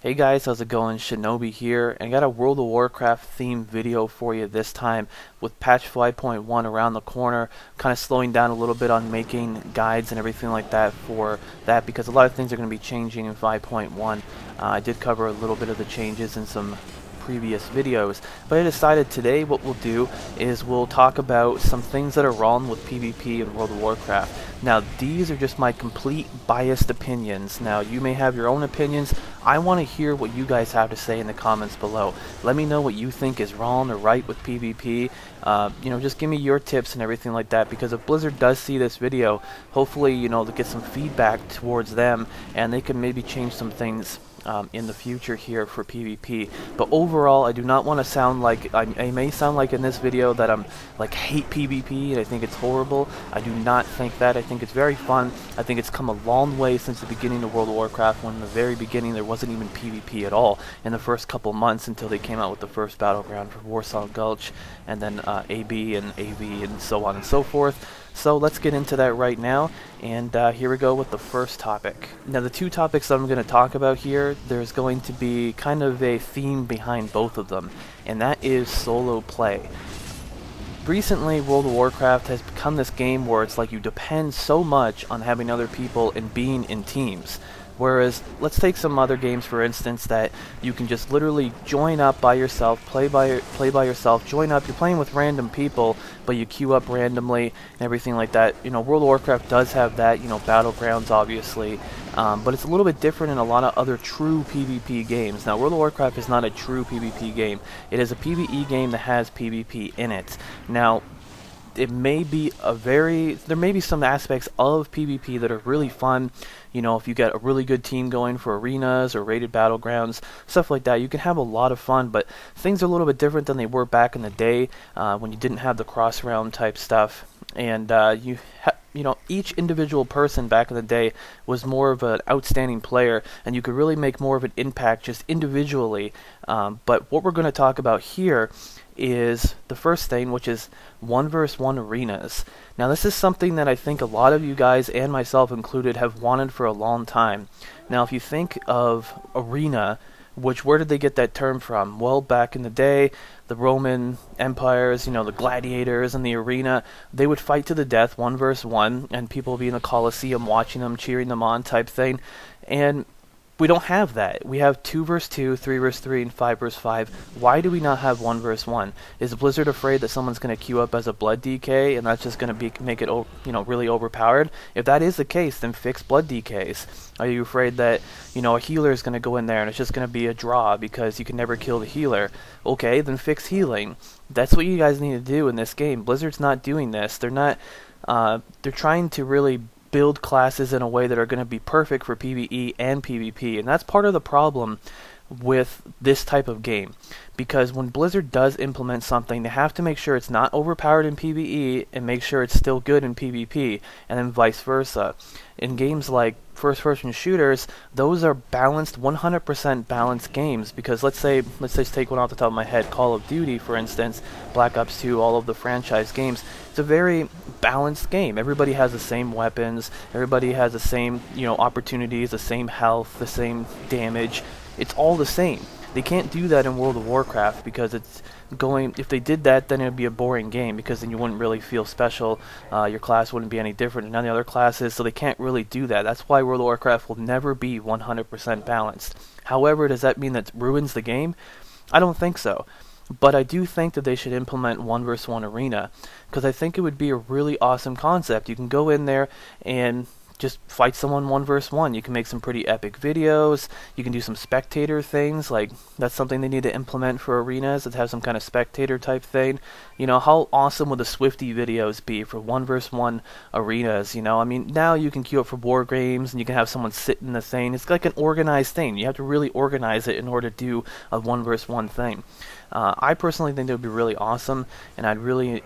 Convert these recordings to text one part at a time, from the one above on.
Hey guys, how's it going? Shinobi here, and I got a World of Warcraft themed video for you this time with patch 5.1 around the corner, kind of slowing down a little bit on making guides and everything like that for that because a lot of things are going to be changing in 5.1. I did cover a little bit of the changes in some previous videos, but I decided today what we'll do is we'll talk about some things that are wrong with PvP in World of Warcraft. Now these are just my complete biased opinions. Now you may have your own opinions. I want to hear what you guys have to say in the comments below. Let me know what you think is wrong or right with PvP. Just give me your tips and everything like that, because if Blizzard does see this video, hopefully, to get some feedback towards them and they can maybe change some things in the future here for PvP. But overall, I do not want to sound like, I may sound like in this video that I'm like hate PvP and I think it's horrible. I do not think that. I think it's very fun. I think it's come a long way since the beginning of World of Warcraft, when in the very beginning there wasn't even PvP at all in the first couple months until they came out with the first battleground for Warsaw Gulch, and then AB and AV and so on and so forth. So let's get into that right now, and here we go with the first topic. Now the two topics that I'm going to talk about here, there's going to be kind of a theme behind both of them, and that is solo play. Recently, World of Warcraft has become this game where it's like you depend so much on having other people and being in teams. Whereas, let's take some other games for instance that you can just literally join up by yourself, play by yourself, join up, you're playing with random people, but you queue up randomly and everything like that. World of Warcraft does have that, Battlegrounds obviously, but it's a little bit different in a lot of other true PvP games. Now, World of Warcraft is not a true PvP game. It is a PvE game that has PvP in it. Now, it may be there may be some aspects of PvP that are really fun. If you get a really good team going for arenas or rated battlegrounds, stuff like that, you can have a lot of fun, but things are a little bit different than they were back in the day when you didn't have the cross-round type stuff. And each individual person back in the day was more of an outstanding player, and you could really make more of an impact just individually. But what we're going to talk about here is the first thing, which is 1 vs 1 arenas. Now this is something that I think a lot of you guys, and myself included, have wanted for a long time. Now if you think of arena, where did they get that term from? Well, back in the day, the Roman empires, the gladiators in the arena, they would fight to the death 1 vs 1, and people would be in the Colosseum watching them, cheering them on type thing. And we don't have that. We have 2 vs 2, 3 vs 3, and 5 vs 5. Why do we not have 1 vs 1? Is Blizzard afraid that someone's going to queue up as a blood DK and that's just going to make it really overpowered? If that is the case, then fix blood DKs. Are you afraid that a healer is going to go in there and it's just going to be a draw because you can never kill the healer? Okay, then fix healing. That's what you guys need to do in this game. Blizzard's not doing this. They're not. They're trying to really build classes in a way that are going to be perfect for PvE and PvP, and that's part of the problem with this type of game, because when Blizzard does implement something, they have to make sure it's not overpowered in PvE and make sure it's still good in PvP, and then vice versa. In games like first-person shooters, those are balanced, 100% balanced games, because let's just take one off the top of my head, Call of Duty, for instance, Black Ops 2, all of the franchise games. It's a very balanced game. Everybody has the same weapons, everybody has the same, opportunities, the same health, the same damage. It's all the same. They can't do that in World of Warcraft because if they did that, then it would be a boring game, because then you wouldn't really feel special. Your class wouldn't be any different than any other classes, so they can't really do that. That's why World of Warcraft will never be 100% balanced. However, does that mean that ruins the game? I don't think so. But I do think that they should implement 1 vs 1 arena, because I think it would be a really awesome concept. You can go in there and just fight someone 1 vs 1. You can make some pretty epic videos. You can do some spectator things. Like, that's something they need to implement for arenas, is have some kind of spectator type thing. How awesome would the Swifty videos be for 1 vs 1 arenas? Now you can queue up for war games and you can have someone sit in the thing. It's like an organized thing. You have to really organize it in order to do a 1 vs 1 thing. I personally think that would be really awesome, and I'd really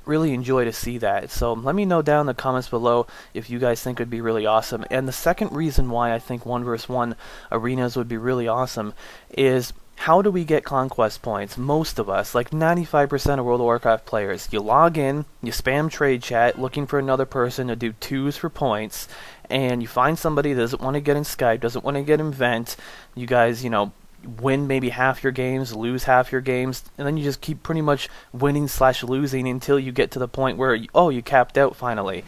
enjoy to see that. So let me know down in the comments below if you guys think it would be really awesome. And the second reason why I think 1 vs 1 arenas would be really awesome is, how do we get conquest points? Most of us, like 95% of World of Warcraft players, you log in, you spam trade chat looking for another person to do 2s for points, and you find somebody that doesn't want to get in Skype, doesn't want to get in Vent. You guys, win maybe half your games, lose half your games, and then you just keep pretty much winning / losing until you get to the point where, you capped out finally.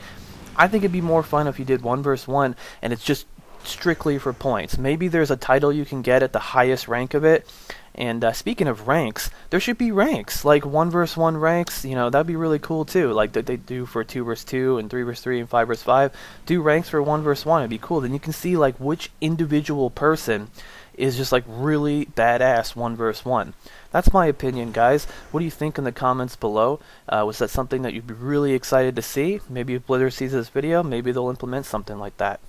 I think it'd be more fun if you did 1 versus 1, and it's just strictly for points. Maybe there's a title you can get at the highest rank of it. And speaking of ranks, there should be ranks, like 1 versus 1 ranks. That'd be really cool too, like that they do for 2 versus 2 and 3 versus 3 and 5 versus 5. Do ranks for 1 versus 1. It'd be cool. Then you can see like which individual person is just like really badass 1 versus 1. That's my opinion, guys. What do you think in the comments below? Was that something that you'd be really excited to see? Maybe if Blizzard sees this video, maybe they'll implement something like that.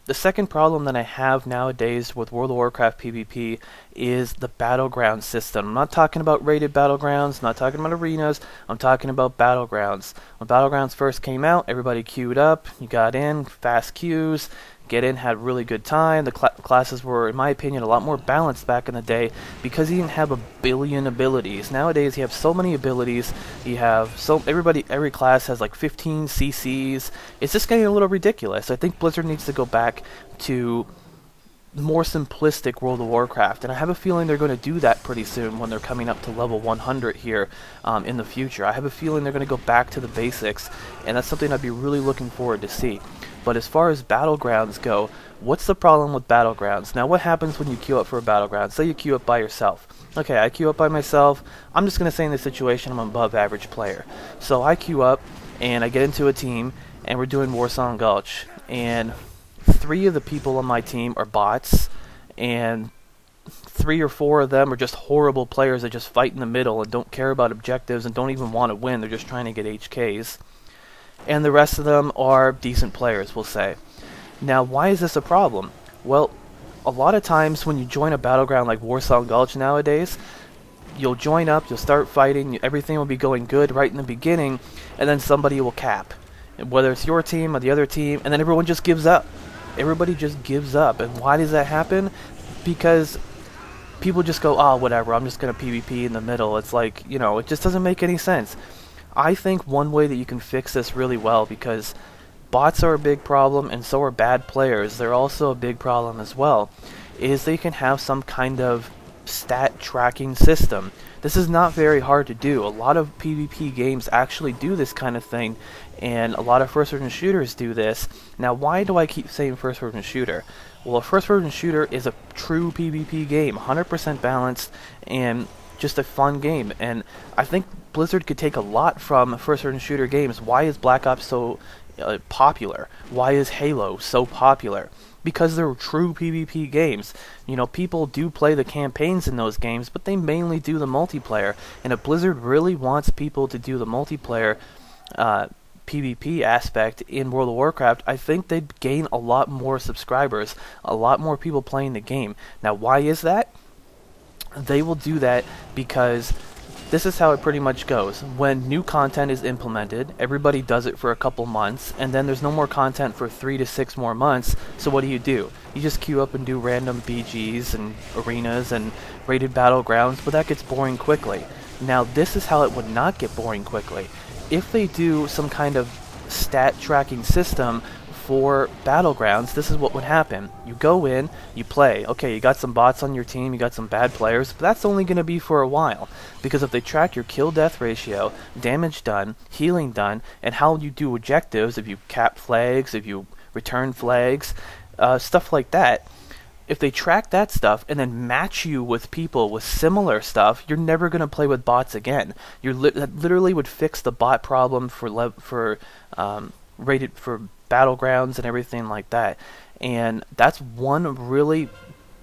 The second problem that I have nowadays with World of Warcraft PvP is the battleground system. I'm not talking about rated battlegrounds, I'm not talking about arenas, I'm talking about battlegrounds. When battlegrounds first came out, everybody queued up, you got in, fast queues, get in, had a really good time. The classes were, in my opinion, a lot more balanced back in the day because you didn't have a billion abilities. Nowadays you have so many abilities, you have every class has like 15 CCs. It's just getting a little ridiculous. I think Blizzard needs to go back to more simplistic World of Warcraft, and I have a feeling they're going to do that pretty soon when they're coming up to level 100 here in the future. I have a feeling they're going to go back to the basics, and that's something I'd be really looking forward to see. But as far as battlegrounds go, what's the problem with battlegrounds? Now, what happens when you queue up for a battleground? Say you queue up by yourself. Okay, I queue up by myself. I'm just going to say in this situation I'm an above average player. So I queue up and I get into a team and we're doing Warsong Gulch. And 3 of the people on my team are bots, and 3 or 4 of them are just horrible players that just fight in the middle and don't care about objectives and don't even want to win. They're just trying to get HKs. And the rest of them are decent players, we'll say. Now, why is this a problem? Well, a lot of times when you join a battleground like Warsong Gulch nowadays, you'll join up, you'll start fighting, everything will be going good right in the beginning, and then somebody will cap. Whether it's your team or the other team, and then everyone just gives up. Everybody just gives up. And why does that happen? Because people just go, oh, whatever, I'm just going to PvP in the middle. It's like, it just doesn't make any sense. I think one way that you can fix this really well, because bots are a big problem and so are bad players, they're also a big problem as well, is they can have some kind of stat tracking system. This is not very hard to do. A lot of PvP games actually do this kind of thing, and a lot of first-person shooters do this. Now, why do I keep saying first-person shooter? Well, a first-person shooter is a true PvP game, 100% balanced, and just a fun game. And I think Blizzard could take a lot from first-person shooter games. Why is Black Ops so popular? Why is Halo so popular? Because they're true PvP games. People do play the campaigns in those games, but they mainly do the multiplayer. And if Blizzard really wants people to do the multiplayer PvP aspect in World of Warcraft, I think they'd gain a lot more subscribers, a lot more people playing the game. Now, why is that? They will do that because this is how it pretty much goes. When new content is implemented, everybody does it for a couple months, and then there's no more content for 3 to 6 more months, so what do? You just queue up and do random BGs and arenas and rated battlegrounds, but that gets boring quickly. Now, this is how it would not get boring quickly. If they do some kind of stat tracking system for battlegrounds, this is what would happen. You go in, you play. Okay, you got some bots on your team, you got some bad players, but that's only going to be for a while. Because if they track your kill-death ratio, damage done, healing done, and how you do objectives, if you cap flags, if you return flags, stuff like that, if they track that stuff and then match you with people with similar stuff, you're never going to play with bots again. That literally would fix the bot problem for rated for battlegrounds and everything like that. And that's one really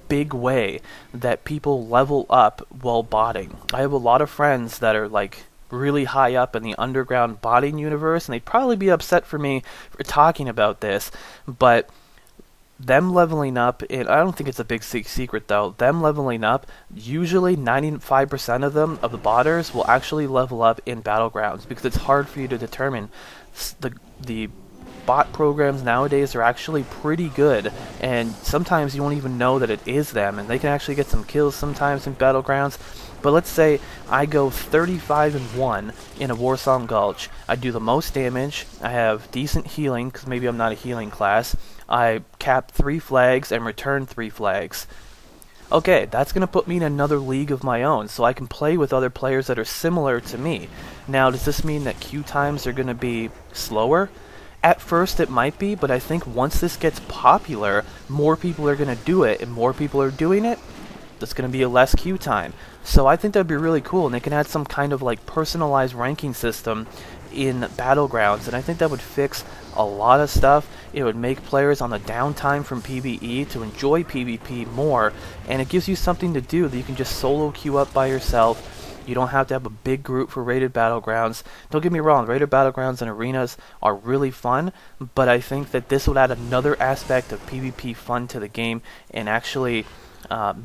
big way that people level up while botting. I have a lot of friends that are like really high up in the underground botting universe, and they'd probably be upset for me for talking about this, but them leveling up, and I don't think it's a big secret though, them leveling up, usually 95% of them, of the botters, will actually level up in battlegrounds, because it's hard for you to determine. The bot programs nowadays are actually pretty good, and sometimes you won't even know that it is them, and they can actually get some kills sometimes in battlegrounds. But let's say I go 35-1 in a Warsong Gulch. I do the most damage. I have decent healing, because maybe I'm not a healing class. I cap 3 flags and return 3 flags. Okay, that's going to put me in another league of my own, so I can play with other players that are similar to me. Now, does this mean that queue times are going to be slower? At first it might be, but I think once this gets popular, more people are going to do it, and more people are doing it, there's going to be a less queue time. So I think that'd be really cool, and they can add some kind of like personalized ranking system in Battlegrounds, and I think that would fix a lot of stuff. It would make players on the downtime from PvE to enjoy PvP more, and it gives you something to do that you can just solo queue up by yourself. You don't have to have a big group for rated Battlegrounds. Don't get me wrong, rated Battlegrounds and arenas are really fun, but I think that this would add another aspect of PvP fun to the game and actually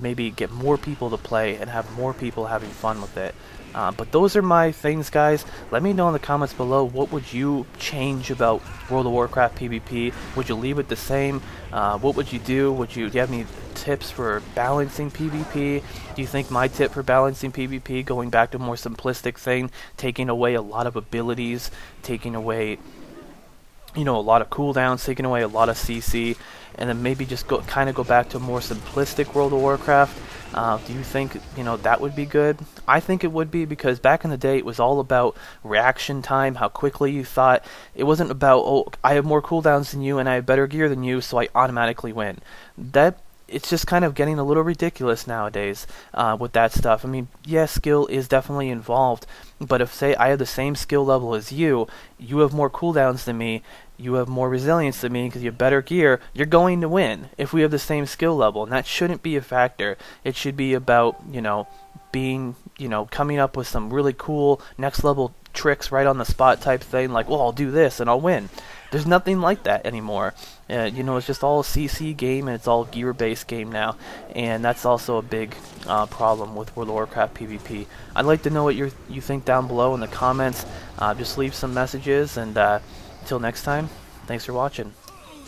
maybe get more people to play and have more people having fun with it. But those are my things, guys. Let me know in the comments below, what would you change about World of Warcraft PvP? Would you leave it the same? What would you do? Do you have any tips for balancing PvP? Do you think my tip for balancing PvP, going back to a more simplistic thing, taking away a lot of abilities, taking away a lot of cooldowns, taking away a lot of CC, and then maybe just kind of go back to a more simplistic World of Warcraft? Do you think that would be good? I think it would be, because back in the day it was all about reaction time, how quickly you thought. It wasn't about, oh, I have more cooldowns than you and I have better gear than you, so I automatically win. It's just kind of getting a little ridiculous nowadays with that stuff. I mean, yes, skill is definitely involved, but if, say, I have the same skill level as you, you have more cooldowns than me, you have more resilience than me because you have better gear, you're going to win if we have the same skill level, and that shouldn't be a factor. It should be about, being, coming up with some really cool next level tricks right on the spot type thing, like, well, I'll do this and I'll win. There's nothing like that anymore. It's just all a CC game, and it's all gear-based game now, and that's also a big problem with World of Warcraft PvP. I'd like to know what you think down below in the comments. Just leave some messages, and until next time, thanks for watching.